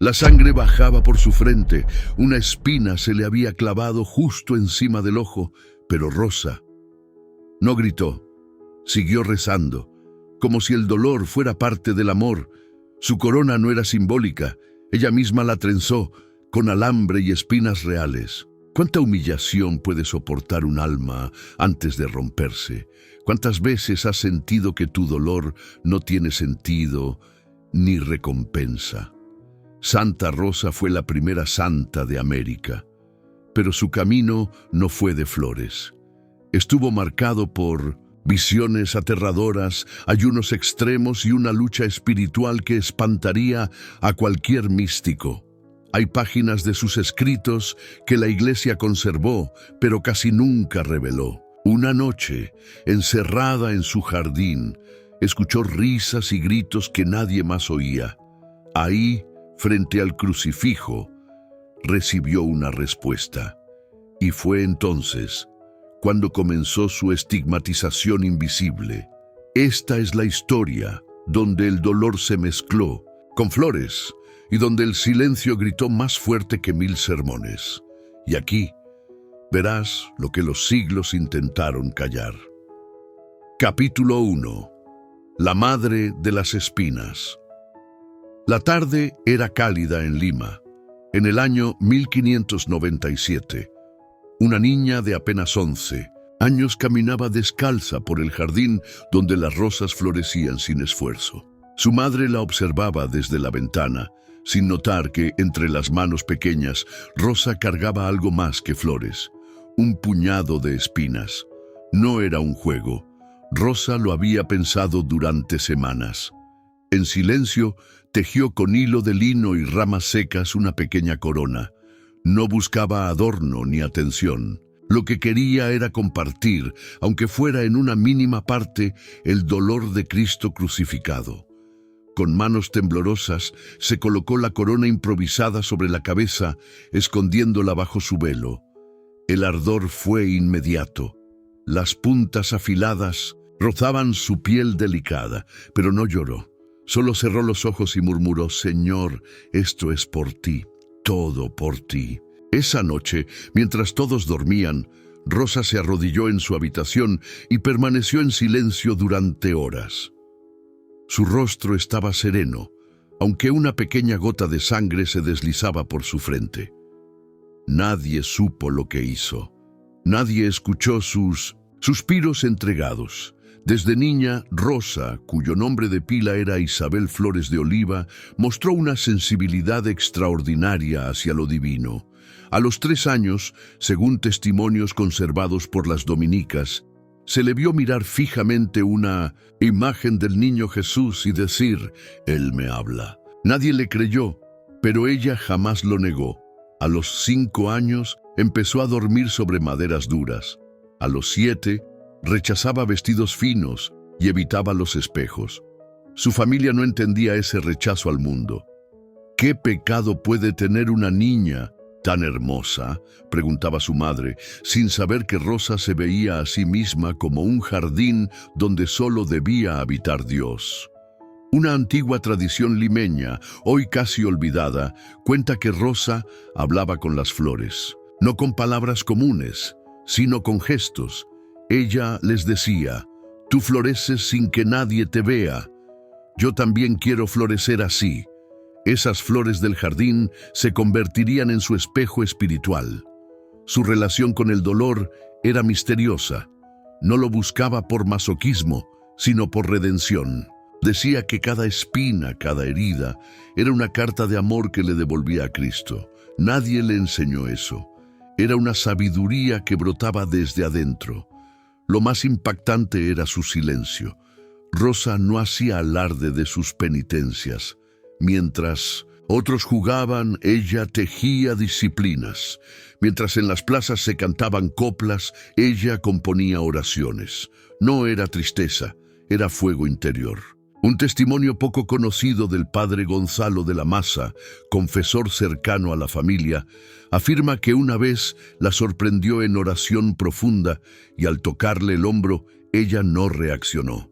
La sangre bajaba por su frente, una espina se le había clavado justo encima del ojo, pero Rosa no gritó, siguió rezando, como si el dolor fuera parte del amor. Su corona no era simbólica, ella misma la trenzó, con alambre y espinas reales. ¿Cuánta humillación puede soportar un alma antes de romperse? ¿Cuántas veces has sentido que tu dolor no tiene sentido ni recompensa? Santa Rosa fue la primera santa de América, pero su camino no fue de flores. Estuvo marcado por visiones aterradoras, ayunos extremos y una lucha espiritual que espantaría a cualquier místico. Hay páginas de sus escritos que la Iglesia conservó, pero casi nunca reveló. Una noche, encerrada en su jardín, escuchó risas y gritos que nadie más oía. Ahí, frente al crucifijo, recibió una respuesta. Y fue entonces cuando comenzó su estigmatización invisible. Esta es la historia donde el dolor se mezcló con flores y donde el silencio gritó más fuerte que 1000 sermones. Y aquí verás lo que los siglos intentaron callar. Capítulo 1. La madre de las espinas. La tarde era cálida en Lima, en el año 1597. Una niña de apenas 11 años caminaba descalza por el jardín donde las rosas florecían sin esfuerzo. Su madre la observaba desde la ventana, sin notar que entre las manos pequeñas Rosa cargaba algo más que flores, un puñado de espinas. No era un juego. Rosa lo había pensado durante semanas. En silencio, tejió con hilo de lino y ramas secas una pequeña corona. No buscaba adorno ni atención. Lo que quería era compartir, aunque fuera en una mínima parte, el dolor de Cristo crucificado. Con manos temblorosas, se colocó la corona improvisada sobre la cabeza, escondiéndola bajo su velo. El ardor fue inmediato. Las puntas afiladas rozaban su piel delicada, pero no lloró. Solo cerró los ojos y murmuró: «Señor, esto es por ti, todo por ti». Esa noche, mientras todos dormían, Rosa se arrodilló en su habitación y permaneció en silencio durante horas. Su rostro estaba sereno, aunque una pequeña gota de sangre se deslizaba por su frente. Nadie supo lo que hizo. Nadie escuchó sus suspiros entregados. Desde niña, Rosa, cuyo nombre de pila era Isabel Flores de Oliva, mostró una sensibilidad extraordinaria hacia lo divino. A los 3 años, según testimonios conservados por las dominicas, se le vio mirar fijamente una imagen del niño Jesús y decir: «Él me habla». Nadie le creyó, pero ella jamás lo negó. A los 5 años, empezó a dormir sobre maderas duras. A los 7, rechazaba vestidos finos y evitaba los espejos. Su familia no entendía ese rechazo al mundo. ¿Qué pecado puede tener una niña tan hermosa?, preguntaba su madre, sin saber que Rosa se veía a sí misma como un jardín donde solo debía habitar Dios. Una antigua tradición limeña, hoy casi olvidada, cuenta que Rosa hablaba con las flores, no con palabras comunes, sino con gestos. Ella les decía: «Tú floreces sin que nadie te vea. Yo también quiero florecer así». Esas flores del jardín se convertirían en su espejo espiritual. Su relación con el dolor era misteriosa. No lo buscaba por masoquismo, sino por redención. Decía que cada espina, cada herida, era una carta de amor que le devolvía a Cristo. Nadie le enseñó eso. Era una sabiduría que brotaba desde adentro. Lo más impactante era su silencio. Rosa no hacía alarde de sus penitencias. Mientras otros jugaban, ella tejía disciplinas. Mientras en las plazas se cantaban coplas, ella componía oraciones. No era tristeza, era fuego interior. Un testimonio poco conocido del padre Gonzalo de la Maza, confesor cercano a la familia, afirma que una vez la sorprendió en oración profunda y al tocarle el hombro, ella no reaccionó.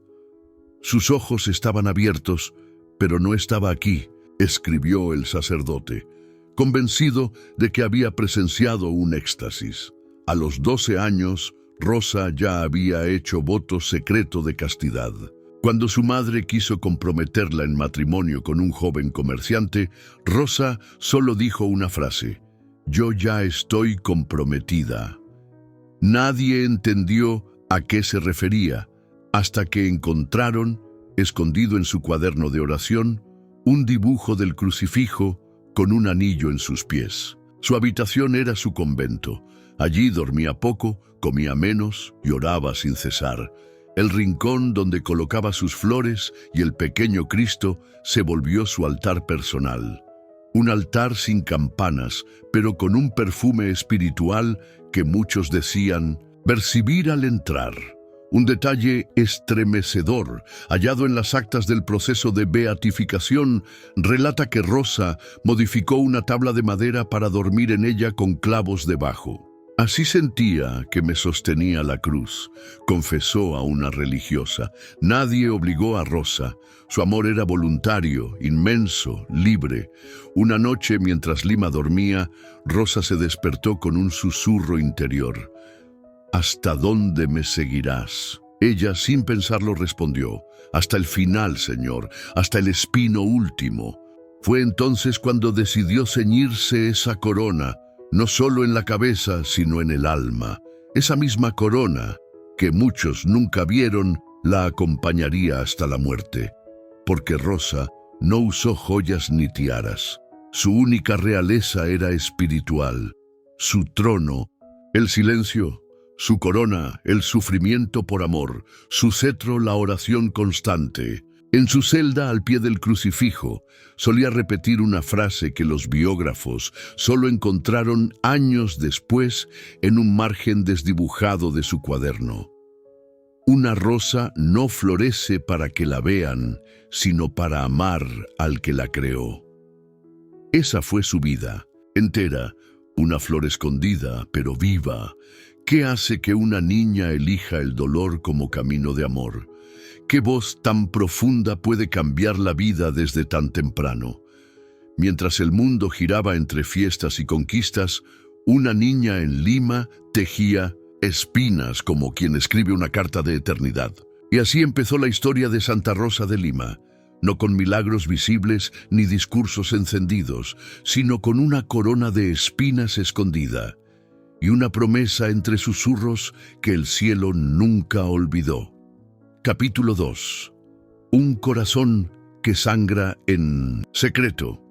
Sus ojos estaban abiertos, pero no estaba aquí. escribió el sacerdote, convencido de que había presenciado un éxtasis. A los 12 años, Rosa ya había hecho voto secreto de castidad. Cuando su madre quiso comprometerla en matrimonio con un joven comerciante, Rosa solo dijo una frase: «Yo ya estoy comprometida». Nadie entendió a qué se refería, hasta que encontraron, escondido en su cuaderno de oración, un dibujo del crucifijo con un anillo en sus pies. Su habitación era su convento. Allí dormía poco, comía menos y oraba sin cesar. El rincón donde colocaba sus flores y el pequeño Cristo se volvió su altar personal. Un altar sin campanas, pero con un perfume espiritual que muchos decían percibir al entrar. Un detalle estremecedor, hallado en las actas del proceso de beatificación, relata que Rosa modificó una tabla de madera para dormir en ella con clavos debajo. «Así sentía que me sostenía la cruz», confesó a una religiosa. Nadie obligó a Rosa. Su amor era voluntario, inmenso, libre. Una noche, mientras Lima dormía, Rosa se despertó con un susurro interior. «¿Hasta dónde me seguirás?». Ella, sin pensarlo, respondió: «Hasta el final, Señor, hasta el espino último». Fue entonces cuando decidió ceñirse esa corona, no solo en la cabeza, sino en el alma. Esa misma corona, que muchos nunca vieron, la acompañaría hasta la muerte. Porque Rosa no usó joyas ni tiaras. Su única realeza era espiritual. Su trono, el silencio; su corona, el sufrimiento por amor; su cetro, la oración constante. En su celda, al pie del crucifijo, solía repetir una frase que los biógrafos solo encontraron años después en un margen desdibujado de su cuaderno: «Una rosa no florece para que la vean, sino para amar al que la creó». Esa fue su vida, entera, una flor escondida, pero viva. ¿Qué hace que una niña elija el dolor como camino de amor? ¿Qué voz tan profunda puede cambiar la vida desde tan temprano? Mientras el mundo giraba entre fiestas y conquistas, una niña en Lima tejía espinas como quien escribe una carta de eternidad. Y así empezó la historia de Santa Rosa de Lima, no con milagros visibles ni discursos encendidos, sino con una corona de espinas escondida y una promesa entre susurros que el cielo nunca olvidó. Capítulo 2. Un corazón que sangra en secreto.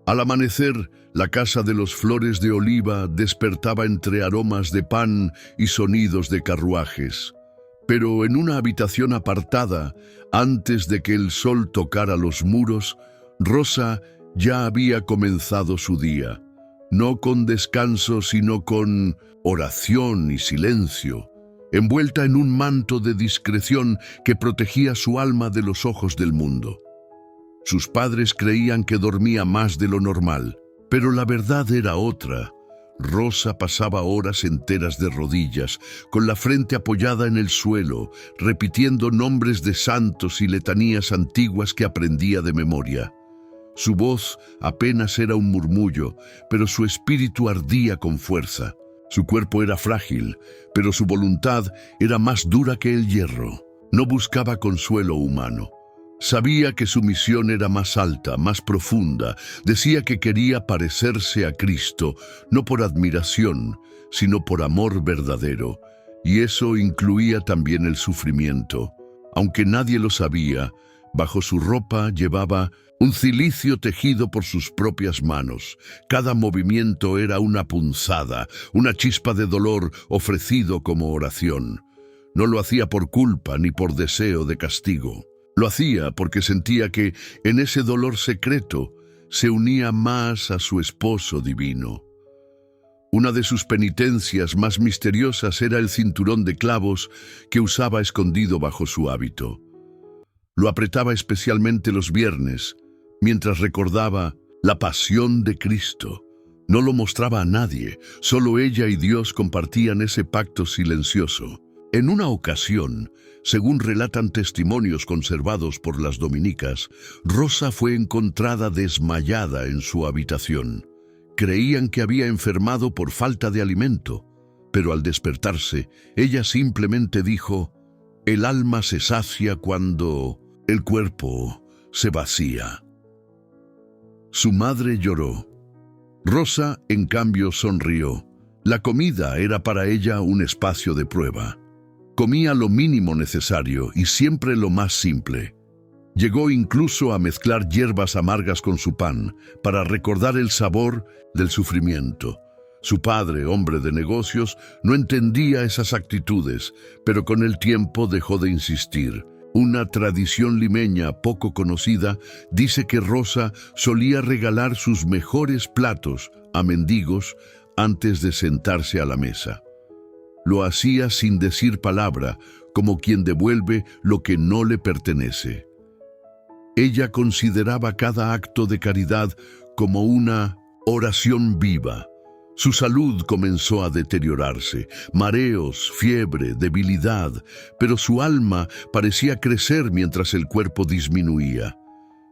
Al amanecer, la casa de los Flores de Oliva despertaba entre aromas de pan y sonidos de carruajes. Pero en una habitación apartada, antes de que el sol tocara los muros, Rosa ya había comenzado su día, no con descanso, sino con oración y silencio, envuelta en un manto de discreción que protegía su alma de los ojos del mundo. Sus padres creían que dormía más de lo normal, pero la verdad era otra. Rosa pasaba horas enteras de rodillas, con la frente apoyada en el suelo, repitiendo nombres de santos y letanías antiguas que aprendía de memoria. Su voz apenas era un murmullo, pero su espíritu ardía con fuerza. Su cuerpo era frágil, pero su voluntad era más dura que el hierro. No buscaba consuelo humano. Sabía que su misión era más alta, más profunda. Decía que quería parecerse a Cristo, no por admiración, sino por amor verdadero. Y eso incluía también el sufrimiento. Aunque nadie lo sabía, bajo su ropa llevaba un cilicio tejido por sus propias manos. Cada movimiento era una punzada, una chispa de dolor ofrecido como oración. No lo hacía por culpa ni por deseo de castigo. Lo hacía porque sentía que en ese dolor secreto se unía más a su esposo divino. Una de sus penitencias más misteriosas era el cinturón de clavos que usaba escondido bajo su hábito. Lo apretaba especialmente los viernes, mientras recordaba la pasión de Cristo. No lo mostraba a nadie, solo ella y Dios compartían ese pacto silencioso. En una ocasión, según relatan testimonios conservados por las dominicas, Rosa fue encontrada desmayada en su habitación. Creían que había enfermado por falta de alimento, pero al despertarse, ella simplemente dijo: «El alma se sacia cuando el cuerpo se vacía». Su madre lloró. Rosa, en cambio, sonrió. La comida era para ella un espacio de prueba. Comía lo mínimo necesario y siempre lo más simple. Llegó incluso a mezclar hierbas amargas con su pan para recordar el sabor del sufrimiento. Su padre, hombre de negocios, no entendía esas actitudes, pero con el tiempo dejó de insistir. Una tradición limeña poco conocida dice que Rosa solía regalar sus mejores platos a mendigos antes de sentarse a la mesa. Lo hacía sin decir palabra, como quien devuelve lo que no le pertenece. Ella consideraba cada acto de caridad como una oración viva. Su salud comenzó a deteriorarse, mareos, fiebre, debilidad, pero su alma parecía crecer mientras el cuerpo disminuía.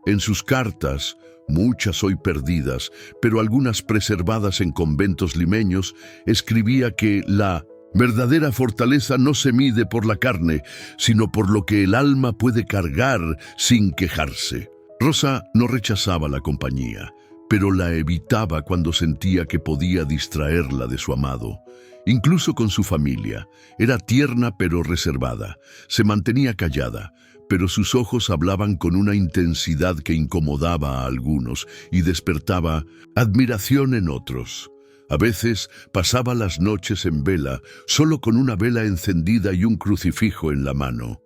En sus cartas, muchas hoy perdidas, pero algunas preservadas en conventos limeños, escribía que la verdadera fortaleza no se mide por la carne, sino por lo que el alma puede cargar sin quejarse. Rosa no rechazaba la compañía, pero la evitaba cuando sentía que podía distraerla de su amado. Incluso con su familia, era tierna pero reservada. Se mantenía callada, pero sus ojos hablaban con una intensidad que incomodaba a algunos y despertaba admiración en otros. A veces pasaba las noches en vela, solo con una vela encendida y un crucifijo en la mano.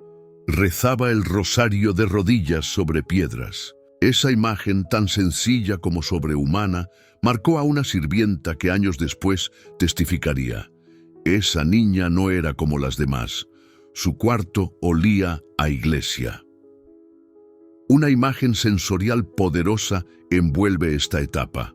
Rezaba el rosario de rodillas sobre piedras. Esa imagen, tan sencilla como sobrehumana, marcó a una sirvienta que años después testificaría: «Esa niña no era como las demás. Su cuarto olía a iglesia». Una imagen sensorial poderosa envuelve esta etapa.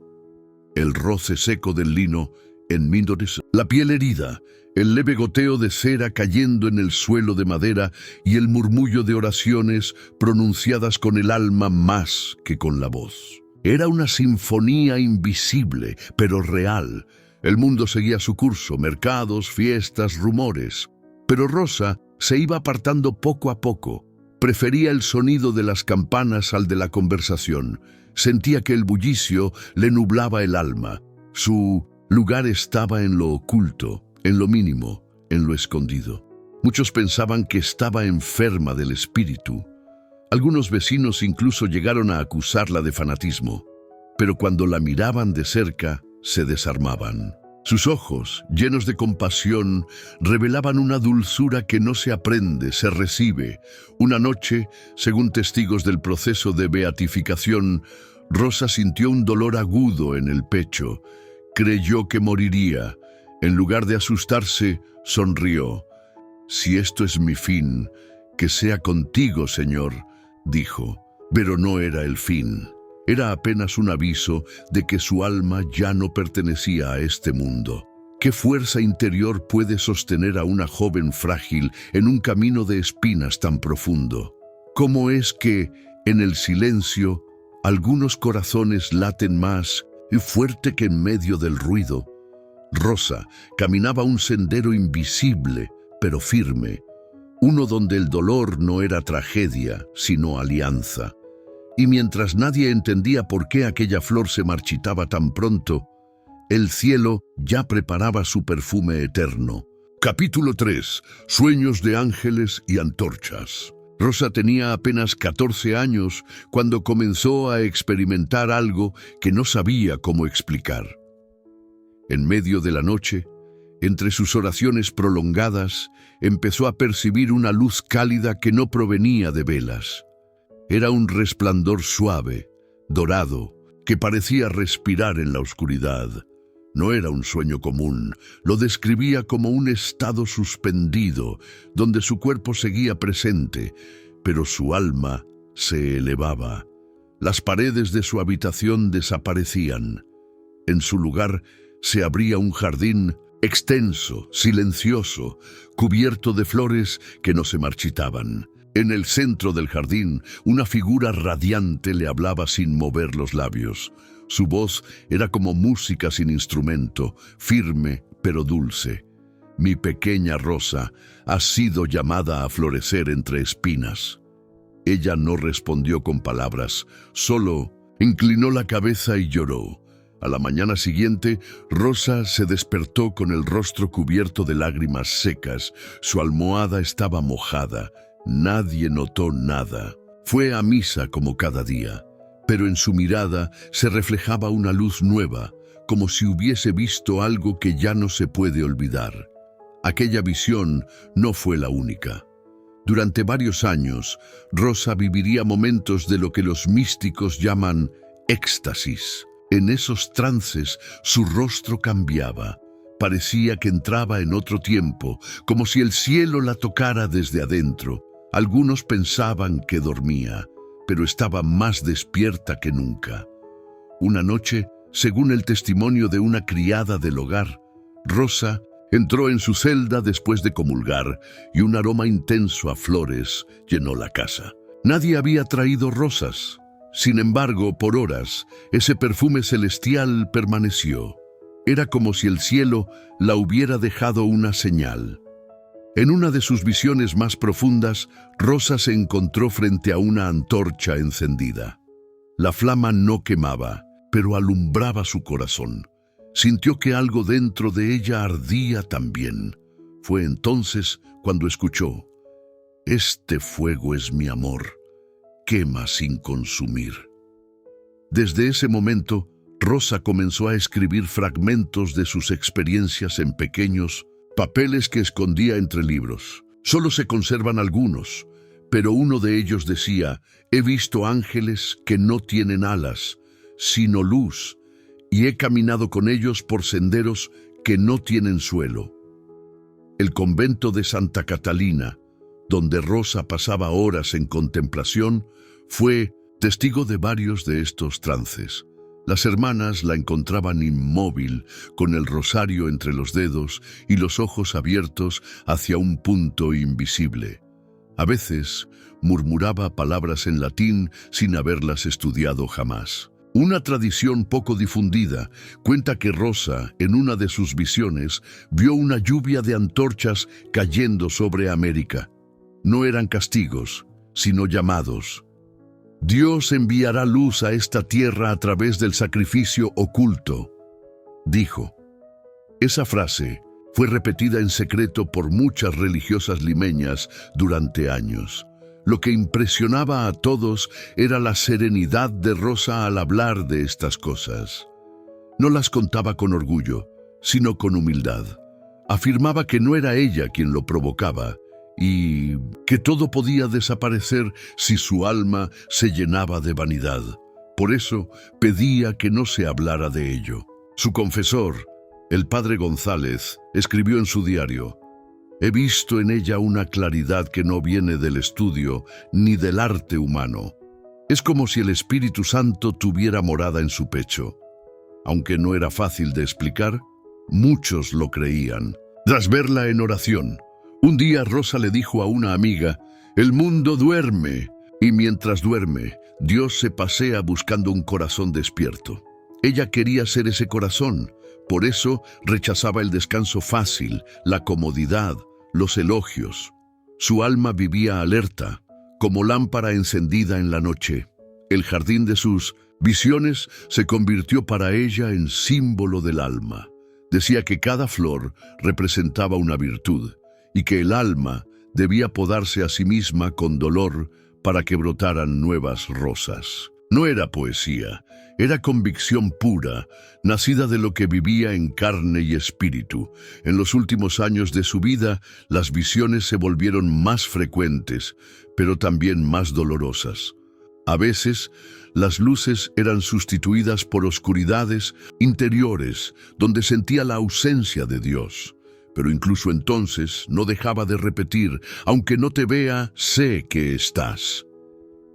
El roce seco del lino en mindores, la piel herida, el leve goteo de cera cayendo en el suelo de madera y el murmullo de oraciones pronunciadas con el alma más que con la voz. Era una sinfonía invisible, pero real. El mundo seguía su curso, mercados, fiestas, rumores. Pero Rosa se iba apartando poco a poco. Prefería el sonido de las campanas al de la conversación. Sentía que el bullicio le nublaba el alma. Su lugar estaba en lo oculto, en lo mínimo, en lo escondido. Muchos pensaban que estaba enferma del espíritu. Algunos vecinos incluso llegaron a acusarla de fanatismo, pero cuando la miraban de cerca, se desarmaban. Sus ojos, llenos de compasión, revelaban una dulzura que no se aprende, se recibe. Una noche, según testigos del proceso de beatificación, Rosa sintió un dolor agudo en el pecho. Creyó que moriría. En lugar de asustarse, sonrió. «Si esto es mi fin, que sea contigo, Señor», dijo. Pero no era el fin. Era apenas un aviso de que su alma ya no pertenecía a este mundo. ¿Qué fuerza interior puede sostener a una joven frágil en un camino de espinas tan profundo? ¿Cómo es que, en el silencio, algunos corazones laten más y fuerte que en medio del ruido? Rosa caminaba un sendero invisible, pero firme, uno donde el dolor no era tragedia, sino alianza. Y mientras nadie entendía por qué aquella flor se marchitaba tan pronto, el cielo ya preparaba su perfume eterno. Capítulo 3. Sueños de ángeles y antorchas. Rosa tenía apenas 14 años cuando comenzó a experimentar algo que no sabía cómo explicar. En medio de la noche, entre sus oraciones prolongadas, empezó a percibir una luz cálida que no provenía de velas. Era un resplandor suave, dorado, que parecía respirar en la oscuridad. No era un sueño común, lo describía como un estado suspendido, donde su cuerpo seguía presente, pero su alma se elevaba. Las paredes de su habitación desaparecían. En su lugar se abría un jardín extenso, silencioso, cubierto de flores que no se marchitaban. En el centro del jardín, una figura radiante le hablaba sin mover los labios. Su voz era como música sin instrumento, firme pero dulce. Mi pequeña Rosa ha sido llamada a florecer entre espinas. Ella no respondió con palabras, solo inclinó la cabeza y lloró. A la mañana siguiente, Rosa se despertó con el rostro cubierto de lágrimas secas. Su almohada estaba mojada. Nadie notó nada. Fue a misa como cada día, pero en su mirada se reflejaba una luz nueva, como si hubiese visto algo que ya no se puede olvidar. Aquella visión no fue la única. Durante varios años, Rosa viviría momentos de lo que los místicos llaman éxtasis. En esos trances, su rostro cambiaba. Parecía que entraba en otro tiempo, como si el cielo la tocara desde adentro. Algunos pensaban que dormía, pero estaba más despierta que nunca. Una noche, según el testimonio de una criada del hogar, Rosa entró en su celda después de comulgar y un aroma intenso a flores llenó la casa. Nadie había traído rosas. Sin embargo, por horas, ese perfume celestial permaneció. Era como si el cielo la hubiera dejado una señal. En una de sus visiones más profundas, Rosa se encontró frente a una antorcha encendida. La flama no quemaba, pero alumbraba su corazón. Sintió que algo dentro de ella ardía también. Fue entonces cuando escuchó: «Este fuego es mi amor, quema sin consumir». Desde ese momento, Rosa comenzó a escribir fragmentos de sus experiencias en pequeños papeles que escondía entre libros. Solo se conservan algunos, pero uno de ellos decía: «He visto ángeles que no tienen alas, sino luz, y he caminado con ellos por senderos que no tienen suelo». El convento de Santa Catalina, donde Rosa pasaba horas en contemplación, fue testigo de varios de estos trances. Las hermanas la encontraban inmóvil, con el rosario entre los dedos y los ojos abiertos hacia un punto invisible. A veces murmuraba palabras en latín sin haberlas estudiado jamás. Una tradición poco difundida cuenta que Rosa, en una de sus visiones, vio una lluvia de antorchas cayendo sobre América. No eran castigos, sino llamados. «Dios enviará luz a esta tierra a través del sacrificio oculto», dijo. Esa frase fue repetida en secreto por muchas religiosas limeñas durante años. Lo que impresionaba a todos era la serenidad de Rosa al hablar de estas cosas. No las contaba con orgullo, sino con humildad. Afirmaba que no era ella quien lo provocaba y que todo podía desaparecer si su alma se llenaba de vanidad. Por eso pedía que no se hablara de ello. Su confesor, el padre González, escribió en su diario: «He visto en ella una claridad que no viene del estudio ni del arte humano. Es como si el Espíritu Santo tuviera morada en su pecho». Aunque no era fácil de explicar, muchos lo creían. Tras verla en oración, un día Rosa le dijo a una amiga: «El mundo duerme, y mientras duerme, Dios se pasea buscando un corazón despierto». Ella quería ser ese corazón, por eso rechazaba el descanso fácil, la comodidad, los elogios. Su alma vivía alerta, como lámpara encendida en la noche. El jardín de sus visiones se convirtió para ella en símbolo del alma. Decía que cada flor representaba una virtud y que el alma debía podarse a sí misma con dolor para que brotaran nuevas rosas. No era poesía, era convicción pura, nacida de lo que vivía en carne y espíritu. En los últimos años de su vida, las visiones se volvieron más frecuentes, pero también más dolorosas. A veces, las luces eran sustituidas por oscuridades interiores, donde sentía la ausencia de Dios. Pero incluso entonces no dejaba de repetir: «Aunque no te vea, sé que estás».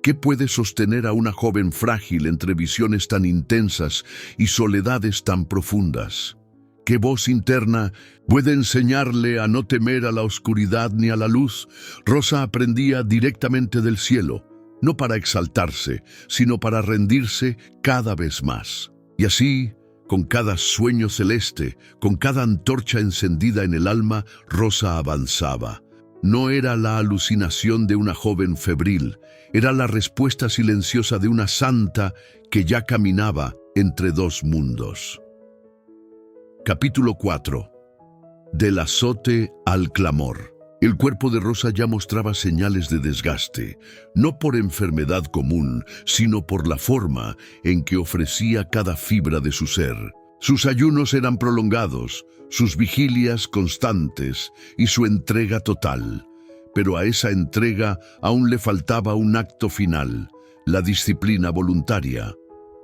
¿Qué puede sostener a una joven frágil entre visiones tan intensas y soledades tan profundas? ¿Qué voz interna puede enseñarle a no temer a la oscuridad ni a la luz? Rosa aprendía directamente del cielo, no para exaltarse, sino para rendirse cada vez más. Y así, con cada sueño celeste, con cada antorcha encendida en el alma, Rosa avanzaba. No era la alucinación de una joven febril, era la respuesta silenciosa de una santa que ya caminaba entre dos mundos. Capítulo 4. Del azote al clamor. El cuerpo de Rosa ya mostraba señales de desgaste, no por enfermedad común, sino por la forma en que ofrecía cada fibra de su ser. Sus ayunos eran prolongados, sus vigilias constantes y su entrega total. Pero a esa entrega aún le faltaba un acto final, la disciplina voluntaria.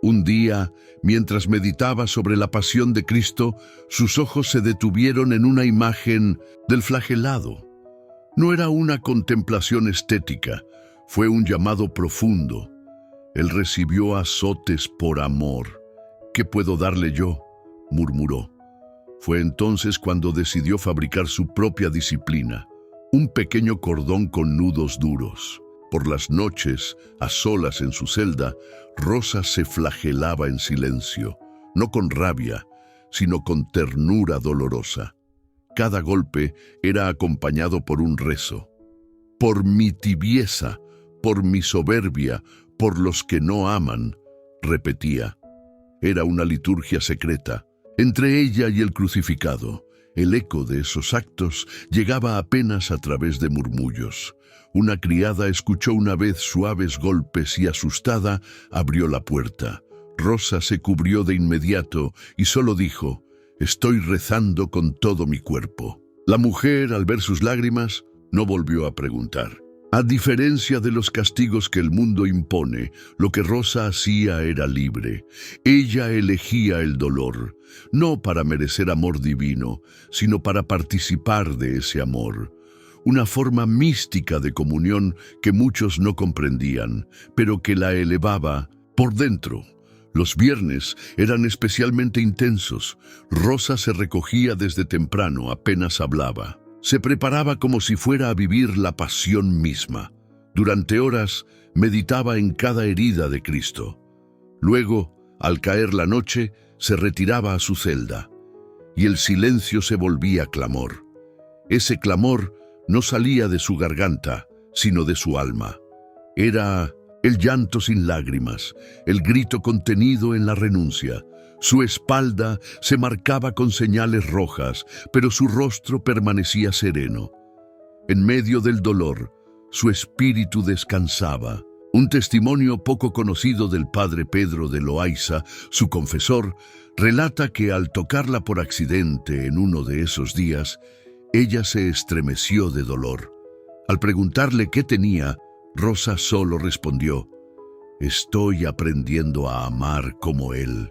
Un día, mientras meditaba sobre la pasión de Cristo, sus ojos se detuvieron en una imagen del flagelado. No era una contemplación estética, fue un llamado profundo. Él recibió azotes por amor. ¿Qué puedo darle yo?, murmuró. Fue entonces cuando decidió fabricar su propia disciplina, un pequeño cordón con nudos duros. Por las noches, a solas en su celda, Rosa se flagelaba en silencio, no con rabia, sino con ternura dolorosa. Cada golpe era acompañado por un rezo. Por mi tibieza, por mi soberbia, por los que no aman, repetía. Era una liturgia secreta. Entre ella y el crucificado, el eco de esos actos llegaba apenas a través de murmullos. Una criada escuchó una vez suaves golpes y, asustada, abrió la puerta. Rosa se cubrió de inmediato y solo dijo: «Estoy rezando con todo mi cuerpo». La mujer, al ver sus lágrimas, no volvió a preguntar. A diferencia de los castigos que el mundo impone, lo que Rosa hacía era libre. Ella elegía el dolor, no para merecer amor divino, sino para participar de ese amor. Una forma mística de comunión que muchos no comprendían, pero que la elevaba por dentro. Los viernes eran especialmente intensos. Rosa se recogía desde temprano, apenas hablaba. Se preparaba como si fuera a vivir la pasión misma. Durante horas meditaba en cada herida de Cristo. Luego, al caer la noche, se retiraba a su celda, y el silencio se volvía clamor. Ese clamor no salía de su garganta, sino de su alma. Era el llanto sin lágrimas, el grito contenido en la renuncia. Su espalda se marcaba con señales rojas, pero su rostro permanecía sereno. En medio del dolor, su espíritu descansaba. Un testimonio poco conocido del padre Pedro de Loaiza, su confesor, relata que al tocarla por accidente en uno de esos días, ella se estremeció de dolor. Al preguntarle qué tenía, Rosa solo respondió: «Estoy aprendiendo a amar como él».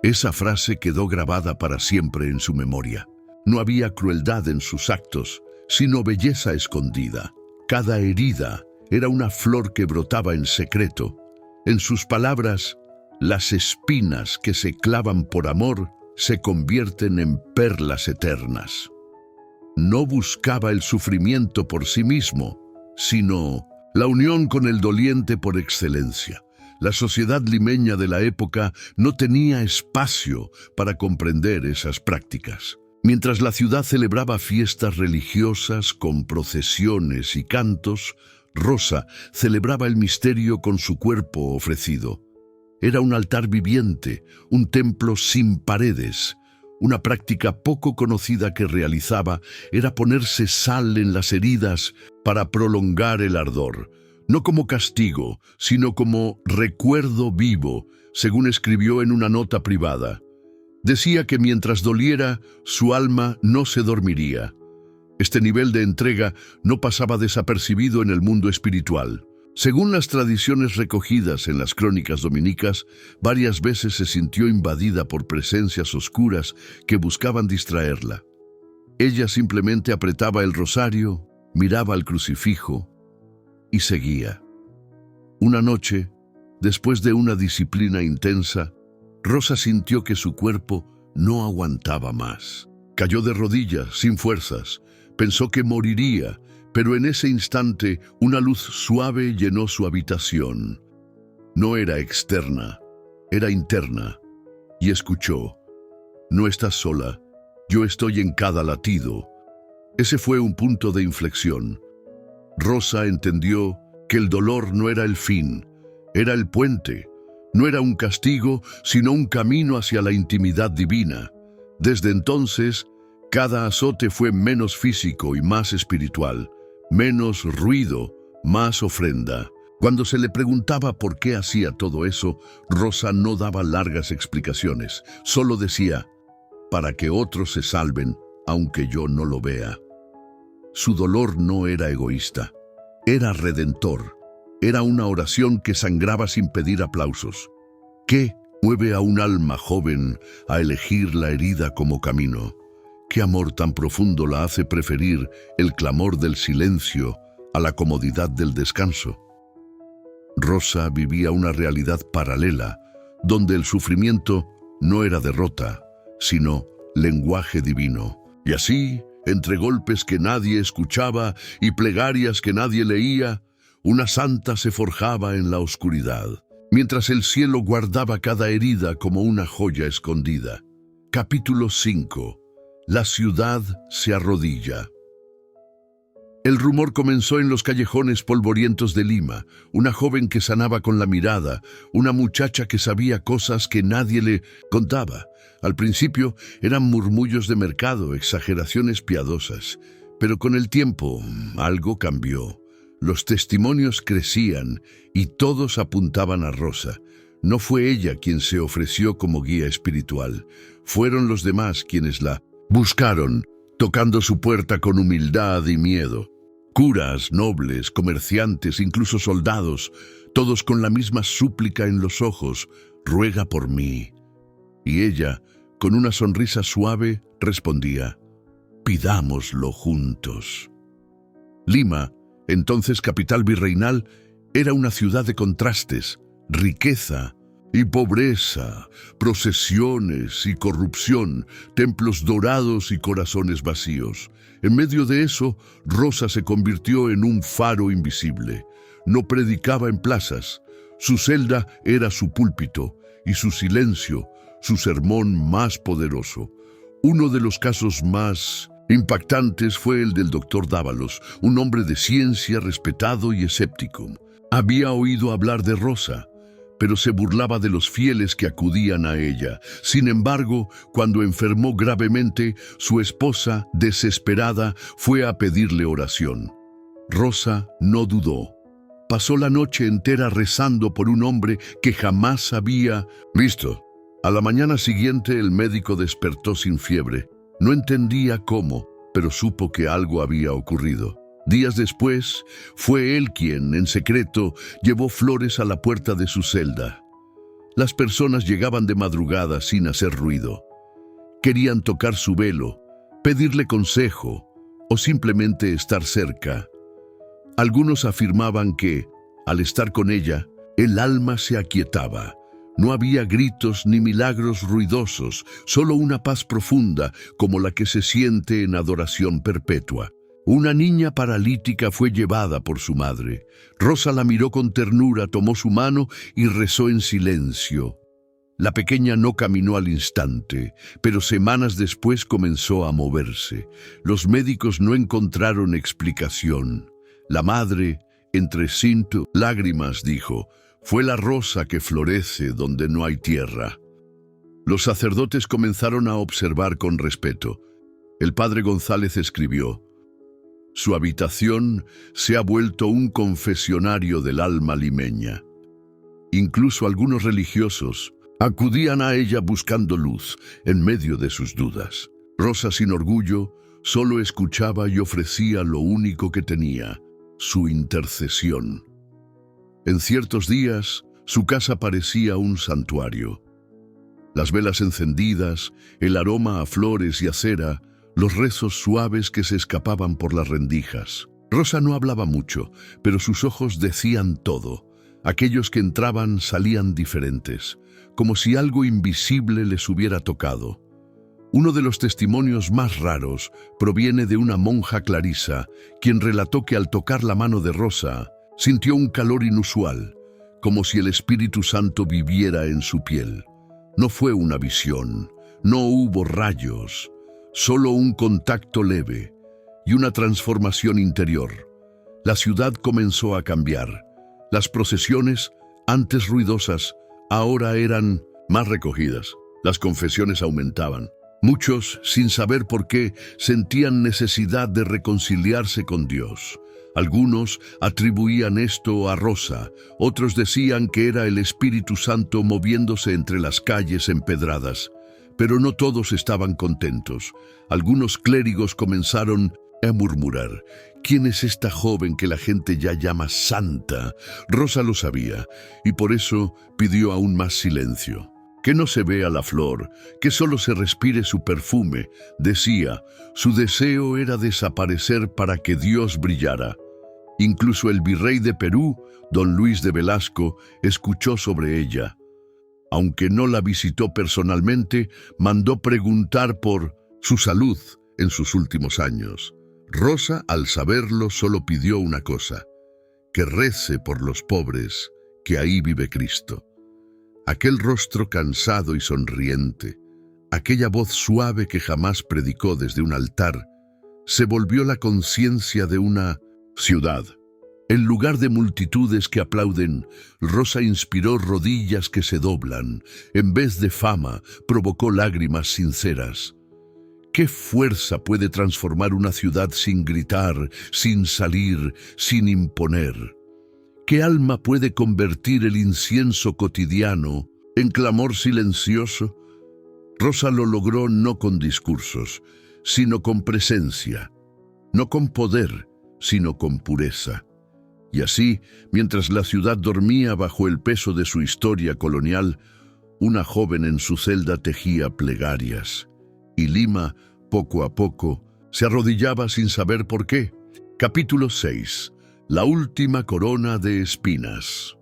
Esa frase quedó grabada para siempre en su memoria. No había crueldad en sus actos, sino belleza escondida. Cada herida era una flor que brotaba en secreto. En sus palabras, las espinas que se clavan por amor se convierten en perlas eternas. No buscaba el sufrimiento por sí mismo, sino la unión con el doliente por excelencia. La sociedad limeña de la época no tenía espacio para comprender esas prácticas. Mientras la ciudad celebraba fiestas religiosas con procesiones y cantos, Rosa celebraba el misterio con su cuerpo ofrecido. Era un altar viviente, un templo sin paredes. Una práctica poco conocida que realizaba era ponerse sal en las heridas para prolongar el ardor. No como castigo, sino como recuerdo vivo, según escribió en una nota privada. Decía que mientras doliera, su alma no se dormiría. Este nivel de entrega no pasaba desapercibido en el mundo espiritual. Según las tradiciones recogidas en las crónicas dominicas, varias veces se sintió invadida por presencias oscuras que buscaban distraerla. Ella simplemente apretaba el rosario, miraba al crucifijo y seguía. Una noche, después de una disciplina intensa, Rosa sintió que su cuerpo no aguantaba más. Cayó de rodillas, sin fuerzas. Pensó que moriría, pero en ese instante una luz suave llenó su habitación. No era externa, era interna. Y escuchó: «No estás sola, yo estoy en cada latido». Ese fue un punto de inflexión. Rosa entendió que el dolor no era el fin, era el puente. No era un castigo, sino un camino hacia la intimidad divina. Desde entonces, cada azote fue menos físico y más espiritual, menos ruido, más ofrenda. Cuando se le preguntaba por qué hacía todo eso, Rosa no daba largas explicaciones, solo decía: «Para que otros se salven, aunque yo no lo vea». Su dolor no era egoísta, era redentor. Era una oración que sangraba sin pedir aplausos. ¿Qué mueve a un alma joven a elegir la herida como camino? ¿Qué amor tan profundo la hace preferir el clamor del silencio a la comodidad del descanso? Rosa vivía una realidad paralela, donde el sufrimiento no era derrota, sino lenguaje divino. Y así, entre golpes que nadie escuchaba y plegarias que nadie leía, una santa se forjaba en la oscuridad, mientras el cielo guardaba cada herida como una joya escondida. Capítulo 5. La ciudad se arrodilla. El rumor comenzó en los callejones polvorientos de Lima. Una joven que sanaba con la mirada, una muchacha que sabía cosas que nadie le contaba. Al principio eran murmullos de mercado, exageraciones piadosas, pero con el tiempo algo cambió. Los testimonios crecían y todos apuntaban a Rosa. No fue ella quien se ofreció como guía espiritual. Fueron los demás quienes la buscaron, tocando su puerta con humildad y miedo. Curas, nobles, comerciantes, incluso soldados, todos con la misma súplica en los ojos: «Ruega por mí». Y ella, con una sonrisa suave, respondía: «Pidámoslo juntos». Lima, entonces capital virreinal, era una ciudad de contrastes, riqueza y pobreza, procesiones y corrupción, templos dorados y corazones vacíos. En medio de eso, Rosa se convirtió en un faro invisible. No predicaba en plazas. Su celda era su púlpito y su silencio, su sermón más poderoso. Uno de los casos más impactantes fue el del doctor Dávalos, un hombre de ciencia respetado y escéptico. Había oído hablar de Rosa, pero se burlaba de los fieles que acudían a ella. Sin embargo, cuando enfermó gravemente, su esposa, desesperada, fue a pedirle oración. Rosa no dudó. Pasó la noche entera rezando por un hombre que jamás había visto. A la mañana siguiente el médico despertó sin fiebre. No entendía cómo, pero supo que algo había ocurrido. Días después, fue él quien, en secreto, llevó flores a la puerta de su celda. Las personas llegaban de madrugada sin hacer ruido. Querían tocar su velo, pedirle consejo o simplemente estar cerca. Algunos afirmaban que, al estar con ella, el alma se aquietaba. No había gritos ni milagros ruidosos, solo una paz profunda como la que se siente en adoración perpetua. Una niña paralítica fue llevada por su madre. Rosa la miró con ternura, tomó su mano y rezó en silencio. La pequeña no caminó al instante, pero semanas después comenzó a moverse. Los médicos no encontraron explicación. La madre, entre cinco lágrimas, dijo: «Fue la rosa que florece donde no hay tierra». Los sacerdotes comenzaron a observar con respeto. El padre González escribió: «Su habitación se ha vuelto un confesionario del alma limeña». Incluso algunos religiosos acudían a ella buscando luz en medio de sus dudas. Rosa, sin orgullo, solo escuchaba y ofrecía lo único que tenía: su intercesión. En ciertos días, su casa parecía un santuario. Las velas encendidas, el aroma a flores y a cera, los rezos suaves que se escapaban por las rendijas. Rosa no hablaba mucho, pero sus ojos decían todo. Aquellos que entraban salían diferentes, como si algo invisible les hubiera tocado. Uno de los testimonios más raros proviene de una monja clarisa, quien relató que al tocar la mano de Rosa, sintió un calor inusual, como si el Espíritu Santo viviera en su piel. No fue una visión, no hubo rayos, solo un contacto leve y una transformación interior. La ciudad comenzó a cambiar. Las procesiones, antes ruidosas, ahora eran más recogidas. Las confesiones aumentaban. Muchos, sin saber por qué, sentían necesidad de reconciliarse con Dios. Algunos atribuían esto a Rosa, otros decían que era el Espíritu Santo moviéndose entre las calles empedradas. Pero no todos estaban contentos. Algunos clérigos comenzaron a murmurar: ¿quién es esta joven que la gente ya llama santa? Rosa lo sabía, y por eso pidió aún más silencio. Que no se vea la flor, que solo se respire su perfume, decía. Su deseo era desaparecer para que Dios brillara. Incluso el virrey de Perú, don Luis de Velasco, escuchó sobre ella. Aunque no la visitó personalmente, mandó preguntar por su salud en sus últimos años. Rosa, al saberlo, solo pidió una cosa: que rece por los pobres, que ahí vive Cristo. Aquel rostro cansado y sonriente, aquella voz suave que jamás predicó desde un altar, se volvió la conciencia de una ciudad. En lugar de multitudes que aplauden, Rosa inspiró rodillas que se doblan. En vez de fama, provocó lágrimas sinceras. ¿Qué fuerza puede transformar una ciudad sin gritar, sin salir, sin imponer? ¿Qué alma puede convertir el incienso cotidiano en clamor silencioso? Rosa lo logró no con discursos, sino con presencia, no con poder, sino con pureza. Y así, mientras la ciudad dormía bajo el peso de su historia colonial, una joven en su celda tejía plegarias. Y Lima, poco a poco, se arrodillaba sin saber por qué. Capítulo 6. La última corona de espinas.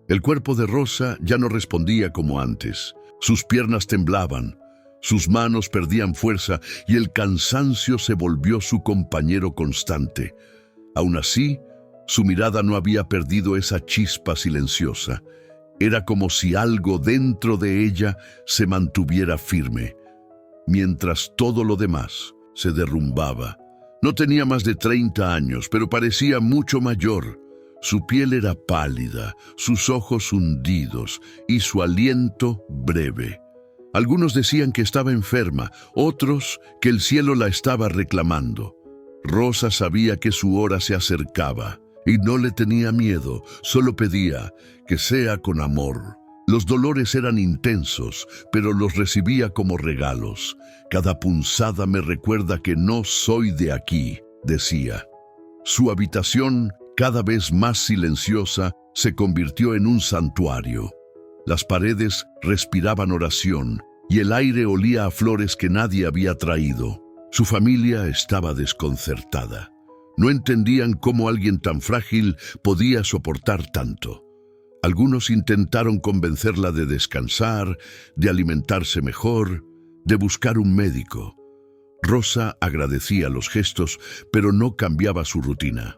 El cuerpo de Rosa ya no respondía como antes. Sus piernas temblaban, sus manos perdían fuerza y el cansancio se volvió su compañero constante. Aún así, su mirada no había perdido esa chispa silenciosa. Era como si algo dentro de ella se mantuviera firme, mientras todo lo demás se derrumbaba. No tenía más de 30 años, pero parecía mucho mayor. Su piel era pálida, sus ojos hundidos y su aliento breve. Algunos decían que estaba enferma, otros que el cielo la estaba reclamando. Rosa sabía que su hora se acercaba y no le tenía miedo, solo pedía que sea con amor. Los dolores eran intensos, pero los recibía como regalos. Cada punzada me recuerda que no soy de aquí, decía. Su habitación, cada vez más silenciosa, se convirtió en un santuario. Las paredes respiraban oración y el aire olía a flores que nadie había traído. Su familia estaba desconcertada. No entendían cómo alguien tan frágil podía soportar tanto. Algunos intentaron convencerla de descansar, de alimentarse mejor, de buscar un médico. Rosa agradecía los gestos, pero no cambiaba su rutina.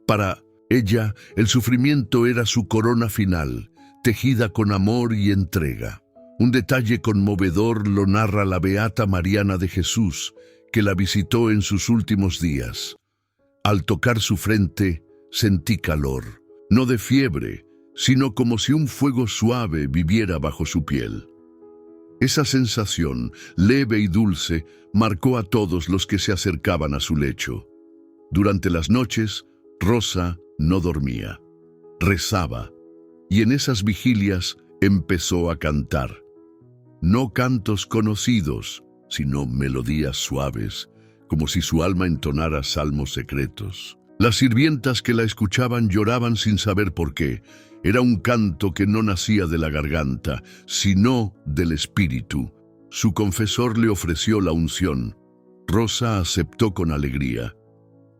Para ella, el sufrimiento era su corona final, tejida con amor y entrega. Un detalle conmovedor lo narra la beata Mariana de Jesús, que la visitó en sus últimos días. Al tocar su frente, sentí calor, no de fiebre, sino como si un fuego suave viviera bajo su piel. Esa sensación, leve y dulce, marcó a todos los que se acercaban a su lecho. Durante las noches, Rosa no dormía, rezaba, y en esas vigilias empezó a cantar. No cantos conocidos, sino melodías suaves, como si su alma entonara salmos secretos. Las sirvientas que la escuchaban lloraban sin saber por qué. Era un canto que no nacía de la garganta, sino del espíritu. Su confesor le ofreció la unción. Rosa aceptó con alegría.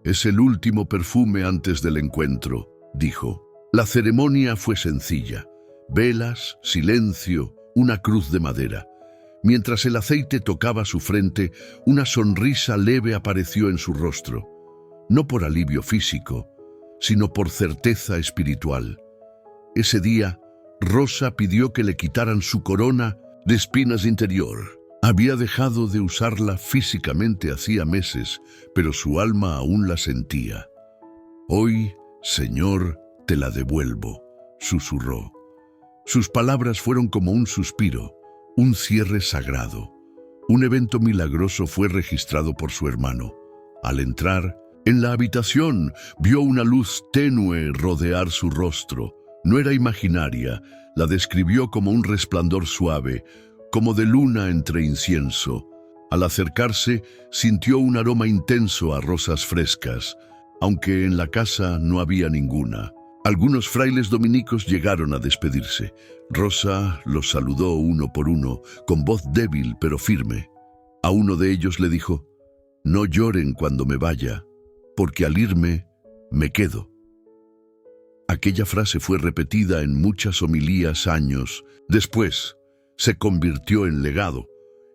Es el último perfume antes del encuentro, dijo. La ceremonia fue sencilla. Velas, silencio, una cruz de madera. Mientras el aceite tocaba su frente, una sonrisa leve apareció en su rostro, no por alivio físico, sino por certeza espiritual. Ese día, Rosa pidió que le quitaran su corona de espinas interior. Había dejado de usarla físicamente hacía meses, pero su alma aún la sentía. «Hoy, Señor, te la devuelvo», susurró. Sus palabras fueron como un suspiro, un cierre sagrado. Un evento milagroso fue registrado por su hermano. Al entrar, en la habitación, vio una luz tenue rodear su rostro. No era imaginaria, la describió como un resplandor suave, como de luna entre incienso. Al acercarse, sintió un aroma intenso a rosas frescas, aunque en la casa no había ninguna. Algunos frailes dominicos llegaron a despedirse. Rosa los saludó uno por uno, con voz débil pero firme. A uno de ellos le dijo: «No lloren cuando me vaya, porque al irme, me quedo». Aquella frase fue repetida en muchas homilías años después. Se convirtió en legado.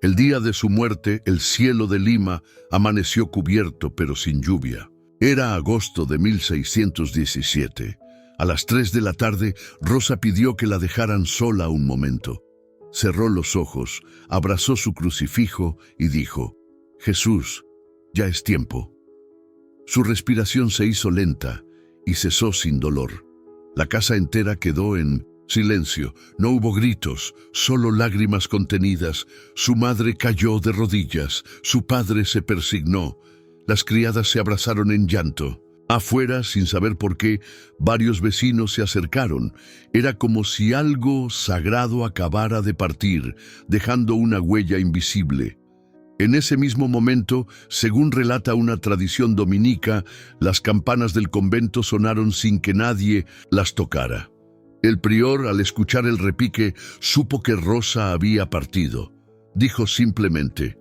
El día de su muerte, el cielo de Lima amaneció cubierto pero sin lluvia. Era agosto de 1617. A las 3 de la tarde, Rosa pidió que la dejaran sola un momento. Cerró los ojos, abrazó su crucifijo y dijo: «Jesús, ya es tiempo». Su respiración se hizo lenta y cesó sin dolor. La casa entera quedó en silencio. No hubo gritos, solo lágrimas contenidas. Su madre cayó de rodillas, su padre se persignó. Las criadas se abrazaron en llanto. Afuera, sin saber por qué, varios vecinos se acercaron. Era como si algo sagrado acabara de partir, dejando una huella invisible. En ese mismo momento, según relata una tradición dominica, las campanas del convento sonaron sin que nadie las tocara. El prior, al escuchar el repique, supo que Rosa había partido. Dijo simplemente: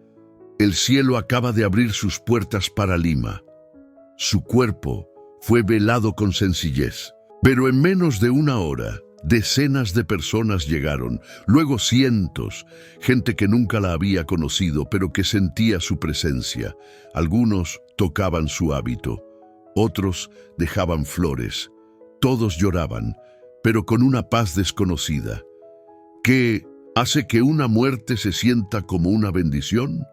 «El cielo acaba de abrir sus puertas para Lima». Su cuerpo fue velado con sencillez, pero en menos de una hora, decenas de personas llegaron, luego cientos, gente que nunca la había conocido, pero que sentía su presencia. Algunos tocaban su hábito, otros dejaban flores, todos lloraban, pero con una paz desconocida. ¿Qué hace que una muerte se sienta como una bendición?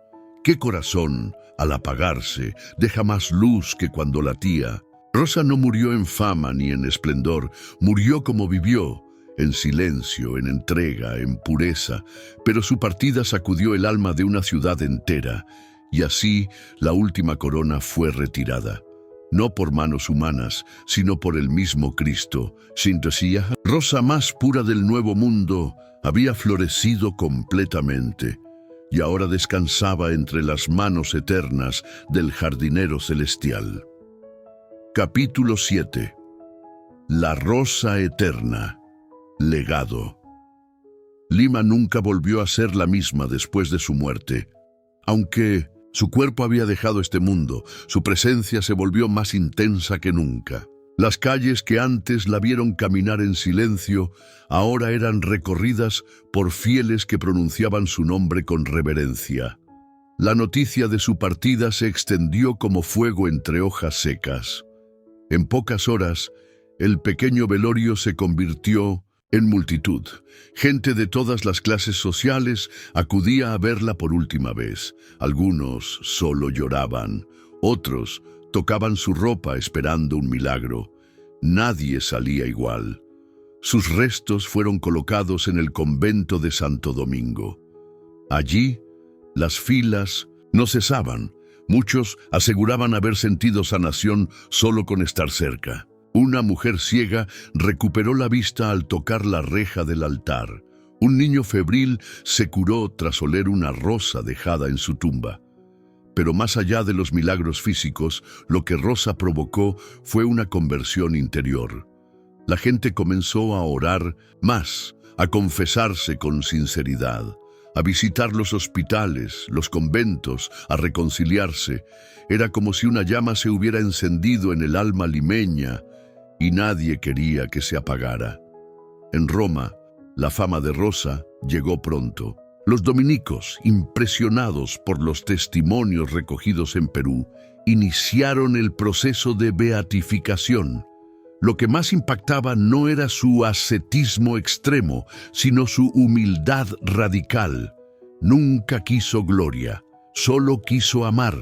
¿Qué corazón, al apagarse, deja más luz que cuando latía? Rosa no murió en fama ni en esplendor, murió como vivió, en silencio, en entrega, en pureza, pero su partida sacudió el alma de una ciudad entera, y así la última corona fue retirada. No por manos humanas, sino por el mismo Cristo. Sintasía, Rosa más pura del Nuevo Mundo, había florecido completamente, y ahora descansaba entre las manos eternas del jardinero celestial. Capítulo 7. La Rosa Eterna. Legado. Lima nunca volvió a ser la misma después de su muerte. Aunque su cuerpo había dejado este mundo, su presencia se volvió más intensa que nunca. Las calles que antes la vieron caminar en silencio, ahora eran recorridas por fieles que pronunciaban su nombre con reverencia. La noticia de su partida se extendió como fuego entre hojas secas. En pocas horas, el pequeño velorio se convirtió en multitud. Gente de todas las clases sociales acudía a verla por última vez. Algunos solo lloraban, otros tocaban su ropa esperando un milagro. Nadie salía igual. Sus restos fueron colocados en el convento de Santo Domingo. Allí, las filas no cesaban. Muchos aseguraban haber sentido sanación solo con estar cerca. Una mujer ciega recuperó la vista al tocar la reja del altar. Un niño febril se curó tras oler una rosa dejada en su tumba. Pero más allá de los milagros físicos, lo que Rosa provocó fue una conversión interior. La gente comenzó a orar más, a confesarse con sinceridad, a visitar los hospitales, los conventos, a reconciliarse. Era como si una llama se hubiera encendido en el alma limeña y nadie quería que se apagara. En Roma, la fama de Rosa llegó pronto. Los dominicos, impresionados por los testimonios recogidos en Perú, iniciaron el proceso de beatificación. Lo que más impactaba no era su ascetismo extremo, sino su humildad radical. Nunca quiso gloria, solo quiso amar.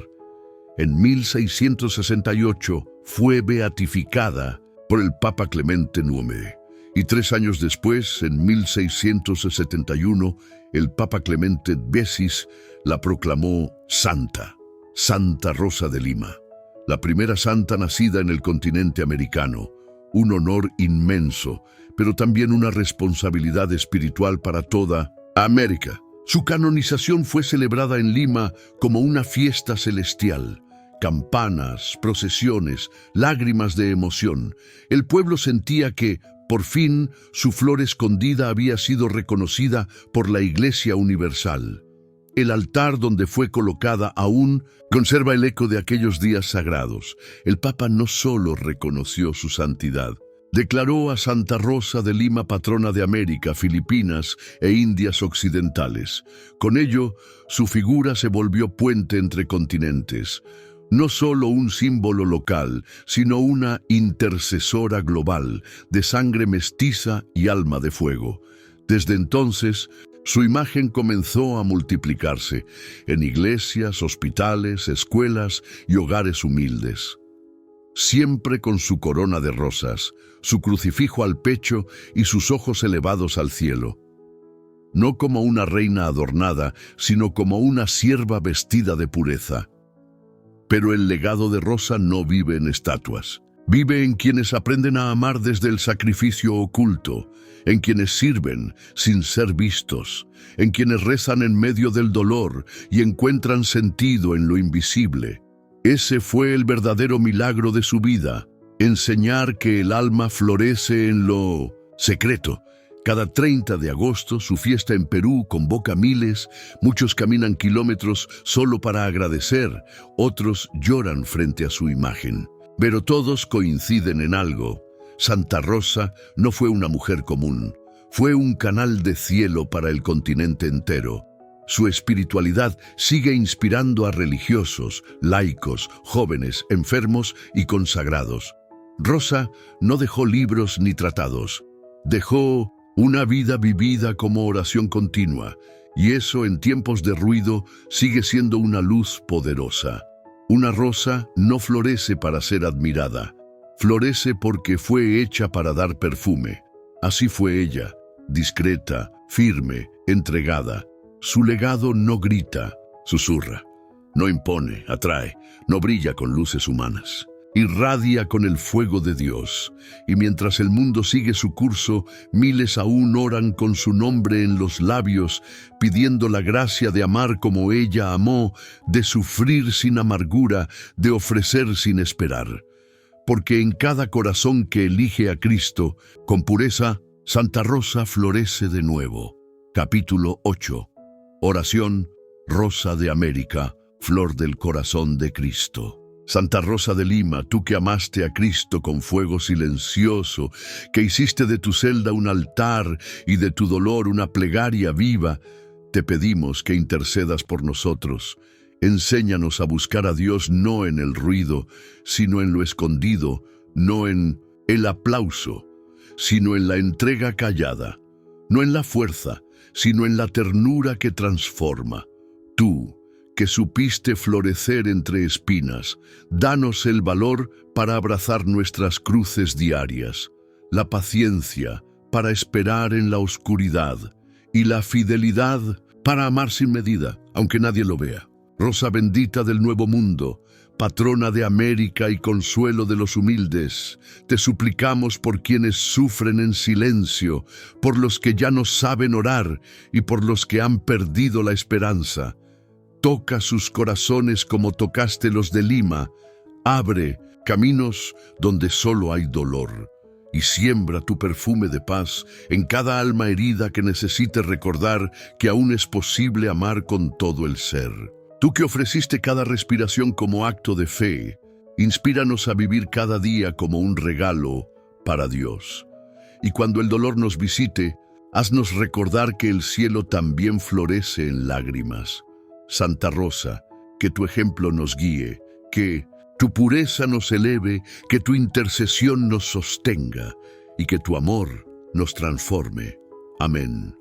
En 1668 fue beatificada por el Papa Clemente IX. Y 3 años después, en 1671, el Papa Clemente X la proclamó santa, Santa Rosa de Lima, la primera santa nacida en el continente americano. Un honor inmenso, pero también una responsabilidad espiritual para toda América. Su canonización fue celebrada en Lima como una fiesta celestial. Campanas, procesiones, lágrimas de emoción. El pueblo sentía que, por fin, su flor escondida había sido reconocida por la Iglesia Universal. El altar donde fue colocada aún conserva el eco de aquellos días sagrados. El Papa no solo reconoció su santidad, declaró a Santa Rosa de Lima patrona de América, Filipinas e Indias Occidentales. Con ello, su figura se volvió puente entre continentes. No solo un símbolo local, sino una intercesora global, de sangre mestiza y alma de fuego. Desde entonces, su imagen comenzó a multiplicarse en iglesias, hospitales, escuelas y hogares humildes. Siempre con su corona de rosas, su crucifijo al pecho y sus ojos elevados al cielo. No como una reina adornada, sino como una sierva vestida de pureza. Pero el legado de Rosa no vive en estatuas. Vive en quienes aprenden a amar desde el sacrificio oculto, en quienes sirven sin ser vistos, en quienes rezan en medio del dolor y encuentran sentido en lo invisible. Ese fue el verdadero milagro de su vida, enseñar que el alma florece en lo secreto. Cada 30 de agosto, su fiesta en Perú convoca miles, muchos caminan kilómetros solo para agradecer, otros lloran frente a su imagen. Pero todos coinciden en algo. Santa Rosa no fue una mujer común, fue un canal de cielo para el continente entero. Su espiritualidad sigue inspirando a religiosos, laicos, jóvenes, enfermos y consagrados. Rosa no dejó libros ni tratados, dejó una vida vivida como oración continua, y eso en tiempos de ruido sigue siendo una luz poderosa. Una rosa no florece para ser admirada, florece porque fue hecha para dar perfume. Así fue ella, discreta, firme, entregada. Su legado no grita, susurra, no impone, atrae, no brilla con luces humanas. Irradia con el fuego de Dios, y mientras el mundo sigue su curso, miles aún oran con su nombre en los labios, pidiendo la gracia de amar como ella amó, de sufrir sin amargura, de ofrecer sin esperar. Porque en cada corazón que elige a Cristo, con pureza, Santa Rosa florece de nuevo. Capítulo 8. Oración, Rosa de América, flor del corazón de Cristo. Santa Rosa de Lima, tú que amaste a Cristo con fuego silencioso, que hiciste de tu celda un altar y de tu dolor una plegaria viva, te pedimos que intercedas por nosotros. Enséñanos a buscar a Dios no en el ruido, sino en lo escondido, no en el aplauso, sino en la entrega callada, no en la fuerza, sino en la ternura que transforma. Tú, que supiste florecer entre espinas, danos el valor para abrazar nuestras cruces diarias, la paciencia para esperar en la oscuridad y la fidelidad para amar sin medida, aunque nadie lo vea. Rosa bendita del Nuevo Mundo, patrona de América y consuelo de los humildes, te suplicamos por quienes sufren en silencio, por los que ya no saben orar y por los que han perdido la esperanza. Toca sus corazones como tocaste los de Lima, abre caminos donde solo hay dolor, y siembra tu perfume de paz en cada alma herida que necesite recordar que aún es posible amar con todo el ser. Tú que ofreciste cada respiración como acto de fe, inspíranos a vivir cada día como un regalo para Dios. Y cuando el dolor nos visite, Haznos recordar que el cielo también florece en lágrimas. Santa Rosa, que tu ejemplo nos guíe, que tu pureza nos eleve, que tu intercesión nos sostenga y que tu amor nos transforme. Amén.